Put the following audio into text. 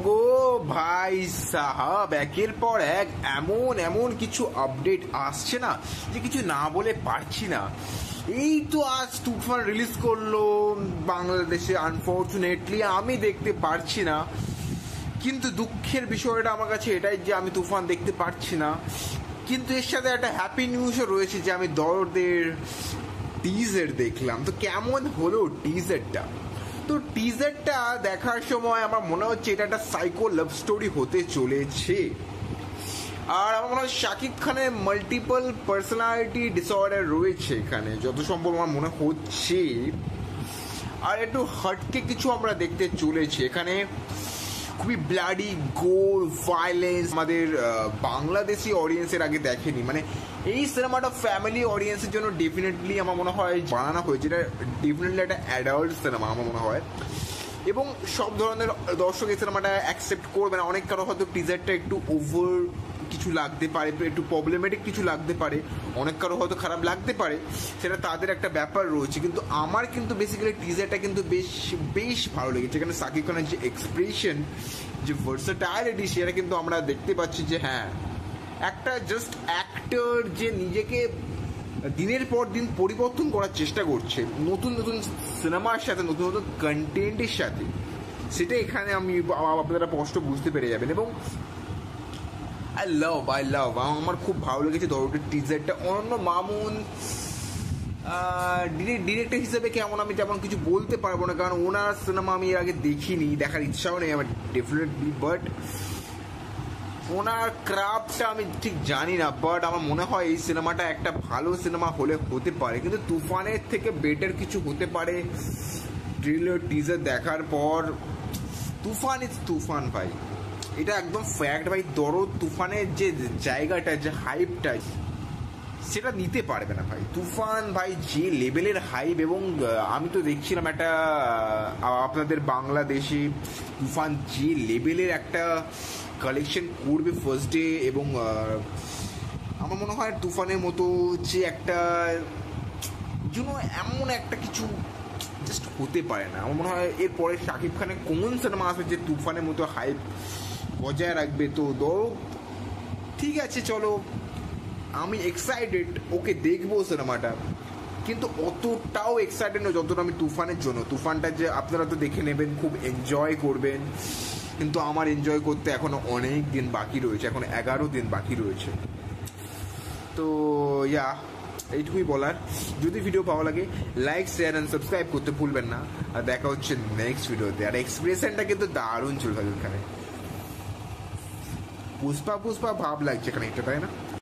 গো ভাই সাহাব, একের পর এক এমন এমন কিছু আপডেট আসছে না যে কিছু না বলে পারছি না। এই তো আজ তুফান রিলিজ করলো বাংলাদেশে, আনফর্চুনেটলি আমি দেখতে পারছি না। কিন্তু দুঃখের বিষয়টা আমার কাছে এটাই যে আমি তুফান দেখতে পারছি না। কিন্তু এর সাথে একটা হ্যাপি নিউজও রয়েছে যে আমি দরদের টিজার দেখলাম। তো কেমন হলো টিজারটা? তো টিজারটা দেখার সময় আমার মনে হচ্ছে এটা একটা সাইকো লাভ স্টোরি হতে চলেছে। আর আমার মনে হয় শাকিব খানের মাল্টিপল পার্সোনালিটি ডিসঅর্ডার রয়েছে এখানে, যত সম্ভব আমার মনে হচ্ছে। আর একটু হটকে কিছু আমরা দেখতে চলেছি এখানে। খুবই ব্লাডি, গোর, ভায়োলেন্স আমাদের বাংলাদেশি অডিয়েন্সের আগে দেখেনি। মানে এই সিনেমাটা ফ্যামিলি অডিয়েন্সের জন্য ডেফিনেটলি আমার মনে হয় বানানো হয়েছে। এটা ডেফিনেটলি একটা অ্যাডাল্ট সিনেমা আমার মনে হয়, এবং সব ধরনের দর্শক এই সিনেমাটা অ্যাকসেপ্ট করবে না। অনেক কারো হয়তো টিজারটা একটু ওভার কিছু লাগতে পারে, একটু প্রবলেমেটিক কিছু লাগতে পারে, অনেক কারো হয়তো খারাপ লাগতে পারে, সেটা তাদের একটা ব্যাপার রয়েছে। কিন্তু আমার কিন্তু বেসিক্যালি টিজারটা কিন্তু বেশ ভালো লেগেছে। এখানে সাকিব খানের যে এক্সপ্রেশন, যে ভার্সেটাইলিটি, সেটা কিন্তু আমরা দেখতে পাচ্ছি যে হ্যাঁ, একটা জাস্ট অ্যাক্টর যে নিজেকে দিনের পর দিন পরিবর্তন করার চেষ্টা করছে নতুন নতুন সিনেমার সাথে, নতুন নতুন কন্টেন্টের সাথে, সেটা এখানে আমি আপনারা স্পষ্ট বুঝতে পেরে যাবেন। এবং আই লাভ আমার খুব ভালো লেগেছে দরদের টিজারটা। অনন্য মামুন ডিরেক্টর হিসেবে কেমন আমি তেমন কিছু বলতে পারবো না, কারণ ওনার সিনেমা আমি এর আগে দেখিনি, দেখার ইচ্ছাও নেই আমার ডেফিনেটলি। বাট ওনার ক্রাফটটা আমি ঠিক জানি না, বাট আমার মনে হয় এই সিনেমাটা একটা ভালো সিনেমা হতে পারে। কিন্তু তুফানের থেকে বেটার কিছু হতে পারে ট্রেলার টিজার দেখার পর। তুফান ইজ তুফান ভাই, এটা একদম ফ্যাক্ট ভাই। দরদ তুফানের যে জায়গাটা, যে হাইপটা, সেটা নিতে পারবে না ভাই। তুফান ভাই যে লেভেলের হাইপ, এবং আমি তো দেখছিলাম একটা আপনাদের বাংলাদেশে তুফান যে লেভেলের একটা কালেকশন করবে ফার্স্ট ডে, এবং আমার মনে হয় তুফানের মতো যে একটা এমন একটা কিছু জাস্ট হতে পারে না। আমার মনে হয় এরপরে শাকিব খানের কোন সিনেমা আসবে যে তুফানের মতো হাইপ বজায় রাখবে। তো ঠিক আছে, চলো, আমি এক্সাইটেড, ওকে দেখবো সিনেমাটা, কিন্তু অতটাও এক্সাইটেড নয় যতটা আমি তুফানের জন্য। তুফানটা যে আপনারা তো দেখে নেবেন, খুব এনজয় করবেন, কিন্তু আমার এনজয় করতে এখনো অনেক দিন বাকি রয়েছে, এখন 11 দিন বাকি রয়েছে। তো এইটুকুই বলার। যদি ভিডিও ভালো লাগে লাইক, শেয়ার অ্যান্ড সাবস্ক্রাইব করতে ভুলবেন না। আর দেখা হচ্ছে নেক্সট ভিডিওতে। আর এক্সপ্রেশনটা কিন্তু দারুণ চলবে এখানে, পুষ্পা ভাব লাগছে এখানে একটা, তাই না?